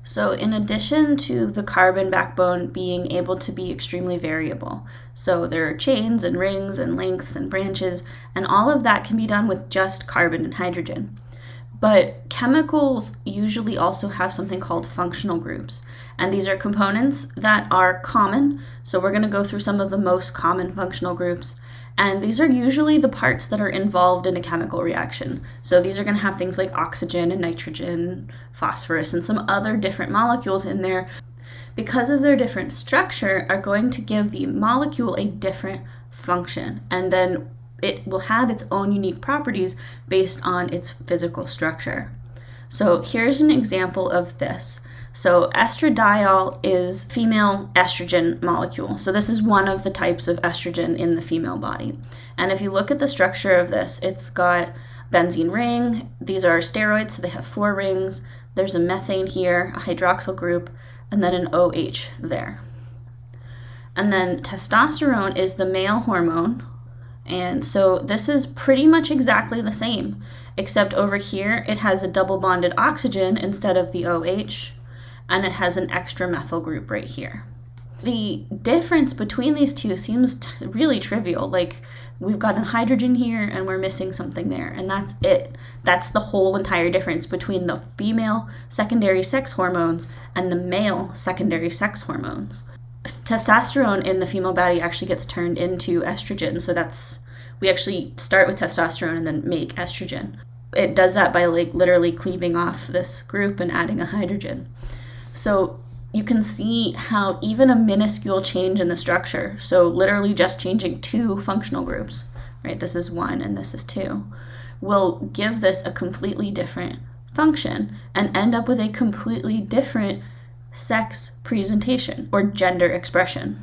So in addition to the carbon backbone being able to be extremely variable, so there are chains and rings and lengths and branches, and all of that can be done with just carbon and hydrogen. But chemicals usually also have something called functional groups, and these are components that are common. So we're going to go through some of the most common functional groups, and these are usually the parts that are involved in a chemical reaction. So these are going to have things like oxygen and nitrogen, phosphorus, and some other different molecules in there. Because of their different structure, are going to give the molecule a different function, and then it will have its own unique properties based on its physical structure. So here's an example of this. So estradiol is female estrogen molecule. So this is one of the types of estrogen in the female body. And if you look at the structure of this, it's got benzene ring. These are steroids, so they have 4 rings. There's a methane here, a hydroxyl group, and then an OH there. And then testosterone is the male hormone. And so this is pretty much exactly the same, except over here it has a double bonded oxygen instead of the OH, and it has an extra methyl group right here. The difference between these two seems really trivial. Like, we've got a hydrogen here and we're missing something there, and that's it. That's the whole entire difference between the female secondary sex hormones and the male secondary sex hormones. Testosterone in the female body actually gets turned into estrogen, so we actually start with testosterone and then make estrogen. It does that by literally cleaving off this group and adding a hydrogen. So you can see how even a minuscule change in the structure, so literally just changing 2 functional groups, right, this is 1 and this is 2, will give this a completely different function and end up with a completely different sex presentation or gender expression.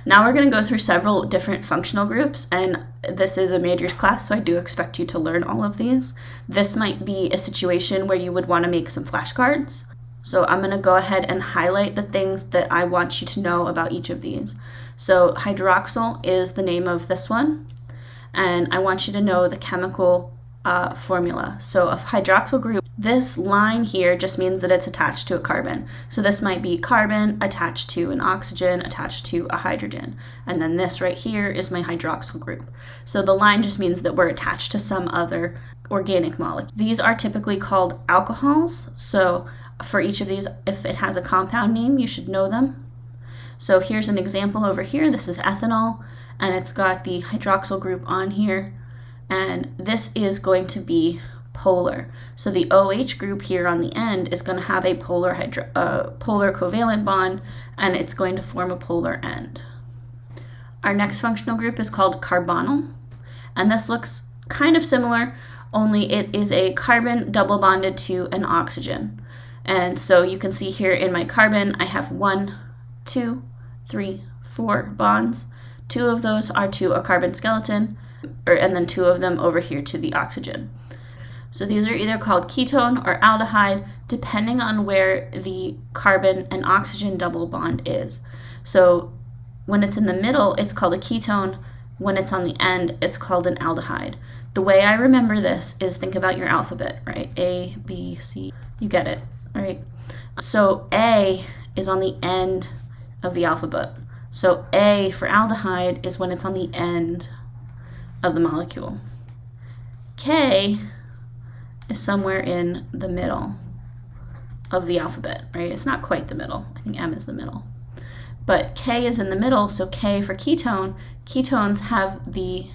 Now we're going to go through several different functional groups, and this is a majors class, so I do expect you to learn all of these. This might be a situation where you would want to make some flashcards. So I'm going to go ahead and highlight the things that I want you to know about each of these. So hydroxyl is the name of this one, and I want you to know the chemical formula. So a hydroxyl group, this line here just means that it's attached to a carbon. So this might be carbon attached to an oxygen attached to a hydrogen. And then this right here is my hydroxyl group. So the line just means that we're attached to some other organic molecule. These are typically called alcohols. So for each of these, if it has a compound name, you should know them. So here's an example over here. This is ethanol, and it's got the hydroxyl group on here. And this is going to be polar. So the OH group here on the end is going to have a polar covalent bond, and it's going to form a polar end. Our next functional group is called carbonyl, and this looks kind of similar, only it is a carbon double bonded to an oxygen. And so you can see here in my carbon, I have 1, 2, 3, 4 bonds. 2 of those are to a carbon skeleton, and then 2 of them over here to the oxygen. So these are either called ketone or aldehyde, depending on where the carbon and oxygen double bond is. So when it's in the middle, it's called a ketone. When it's on the end, it's called an aldehyde. The way I remember this is, think about your alphabet, right? A, B, C, you get it, right? So A is on the end of the alphabet. So A for aldehyde is when it's on the end of the molecule. K is somewhere in the middle of the alphabet, right? It's not quite the middle. I think M is the middle. But K is in the middle, so K for ketone. Ketones have the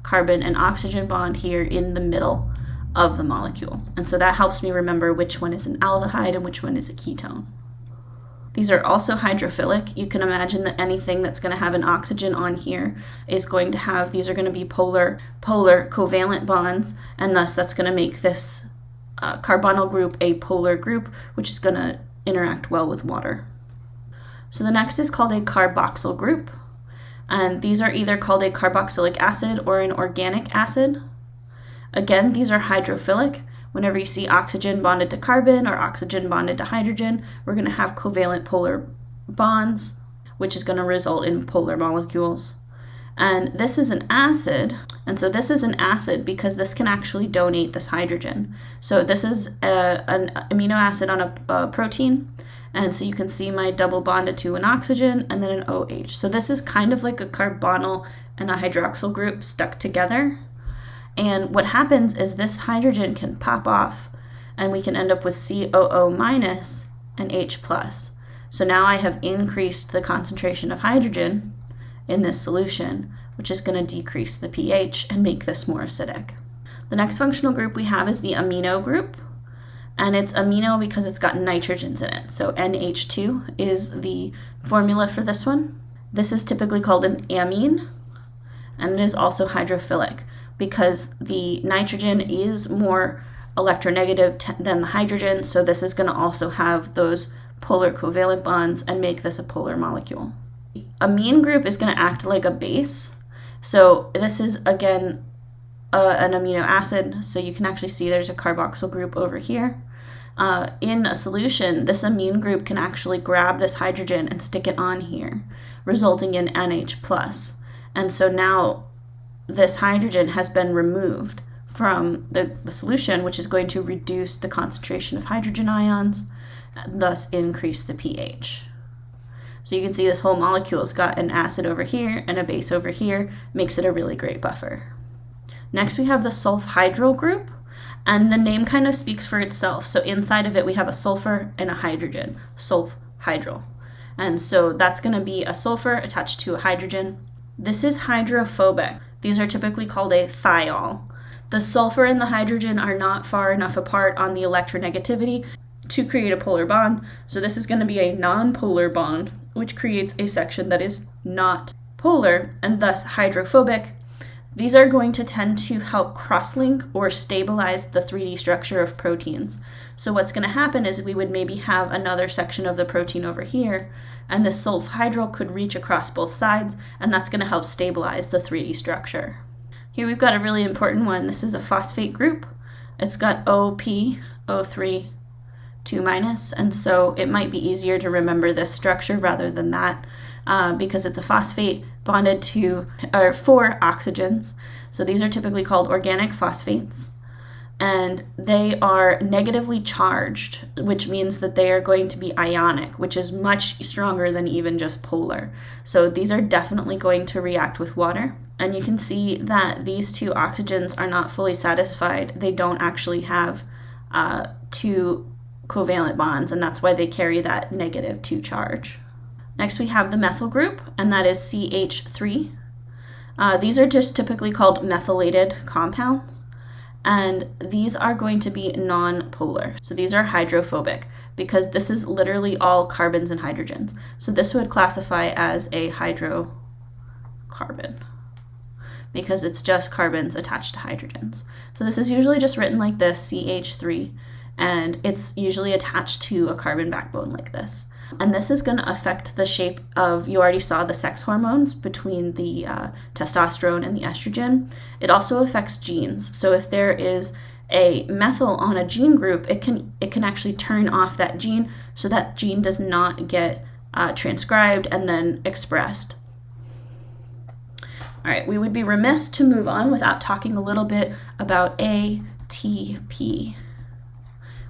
carbon and oxygen bond here in the middle of the molecule. And so that helps me remember which one is an aldehyde and which one is a ketone. These are also hydrophilic. You can imagine that anything that's going to have an oxygen on here is going to have, these are going to be polar covalent bonds, and thus that's going to make this carbonyl group a polar group, which is going to interact well with water. So the next is called a carboxyl group, and these are either called a carboxylic acid or an organic acid. Again, these are hydrophilic. Whenever you see oxygen bonded to carbon or oxygen bonded to hydrogen, we're going to have covalent polar bonds, which is going to result in polar molecules. And this is an acid, And so this is an acid because this can actually donate this hydrogen. So this is an amino acid on a protein. And so you can see my double bonded to an oxygen and then an OH. So this is kind of like a carbonyl and a hydroxyl group stuck together. And what happens is this hydrogen can pop off and we can end up with COO minus and H plus. So now I have increased the concentration of hydrogen in this solution, which is going to decrease the pH and make this more acidic. The next functional group we have is the amino group, and it's amino because it's got nitrogens in it. So NH2 is the formula for this one. This is typically called an amine, and it is also hydrophilic because the nitrogen is more electronegative than the hydrogen, so this is going to also have those polar covalent bonds and make this a polar molecule. Amine group is going to act like a base. So this is, again, an amino acid. So you can actually see there's a carboxyl group over here. In a solution, this amine group can actually grab this hydrogen and stick it on here, resulting in NH+. And so now this hydrogen has been removed from the solution, which is going to reduce the concentration of hydrogen ions, thus increase the pH. So you can see this whole molecule's got an acid over here and a base over here, makes it a really great buffer. Next we have the sulfhydryl group, and the name kind of speaks for itself. So inside of it we have a sulfur and a hydrogen, sulfhydryl. And so that's going to be a sulfur attached to a hydrogen. This is hydrophobic. These are typically called a thiol. The sulfur and the hydrogen are not far enough apart on the electronegativity to create a polar bond. So this is going to be a non-polar bond, which creates a section that is not polar and thus hydrophobic. These are going to tend to help cross-link or stabilize the 3D structure of proteins. So what's going to happen is we would maybe have another section of the protein over here, and the sulfhydryl could reach across both sides, and that's going to help stabilize the 3D structure. Here we've got a really important one. This is a phosphate group. It's got OP, O3, 2-, and so it might be easier to remember this structure rather than that because it's a phosphate bonded to 4 oxygens. So these are typically called organic phosphates, and they are negatively charged, which means that they are going to be ionic, which is much stronger than even just polar. So these are definitely going to react with water. And you can see that these 2 oxygens are not fully satisfied. They don't actually have 2 covalent bonds, and that's why they carry that -2 charge. Next we have the methyl group, and that is CH3. These are just typically called methylated compounds, and these are going to be non-polar. So these are hydrophobic because this is literally all carbons and hydrogens. So this would classify as a hydrocarbon because it's just carbons attached to hydrogens. So this is usually just written like this, CH3, and it's usually attached to a carbon backbone like this. And this is going to affect the shape of, you already saw the sex hormones between the testosterone and the estrogen. It also affects genes. So if there is a methyl on a gene group, it can actually turn off that gene so that gene does not get transcribed and then expressed. All right, we would be remiss to move on without talking a little bit about ATP,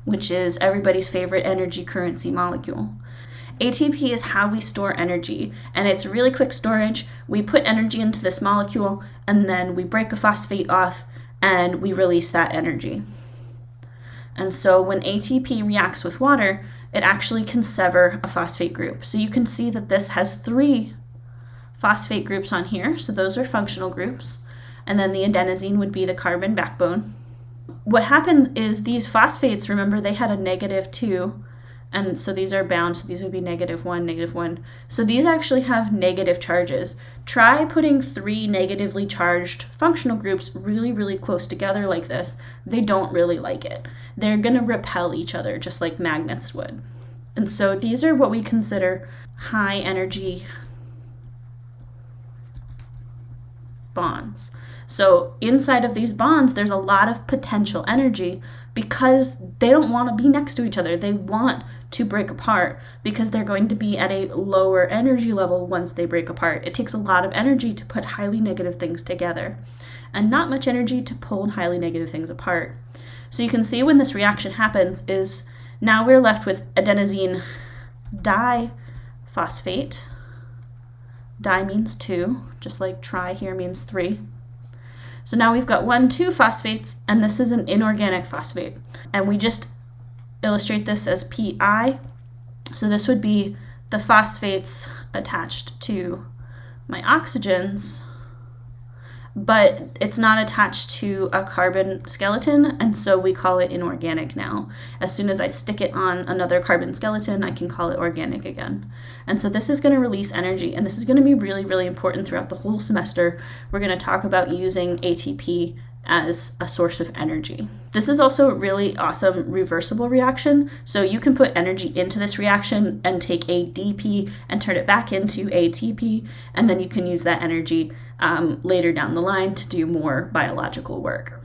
which is everybody's favorite energy currency molecule. ATP is how we store energy, and it's really quick storage. We put energy into this molecule, and then we break a phosphate off, and we release that energy. And so when ATP reacts with water, it actually can sever a phosphate group. So you can see that this has 3 phosphate groups on here, so those are functional groups, and then the adenosine would be the carbon backbone. What happens is these phosphates, remember, they had a -2, and so these are bound, so these would be -1, -1. So these actually have negative charges. Try putting 3 negatively charged functional groups really, really close together like this. They don't really like it. They're going to repel each other just like magnets would. And so these are what we consider high energy bonds. So inside of these bonds, there's a lot of potential energy because they don't want to be next to each other. They want to break apart because they're going to be at a lower energy level once they break apart. It takes a lot of energy to put highly negative things together. and not much energy to pull highly negative things apart. So you can see when this reaction happens is now we're left with adenosine diphosphate. Di means 2, just like tri here means 3. So now we've got 2 phosphates, and this is an inorganic phosphate. And we just illustrate this as Pi. So this would be the phosphates attached to my oxygens, but it's not attached to a carbon skeleton, and so we call it inorganic now. As soon as I stick it on another carbon skeleton, I can call it organic again. And so this is going to release energy, and this is going to be really, really important throughout the whole semester. We're going to talk about using ATP as a source of energy. This is also a really awesome reversible reaction. So you can put energy into this reaction and take ADP and turn it back into ATP, and then you can use that energy later down the line to do more biological work.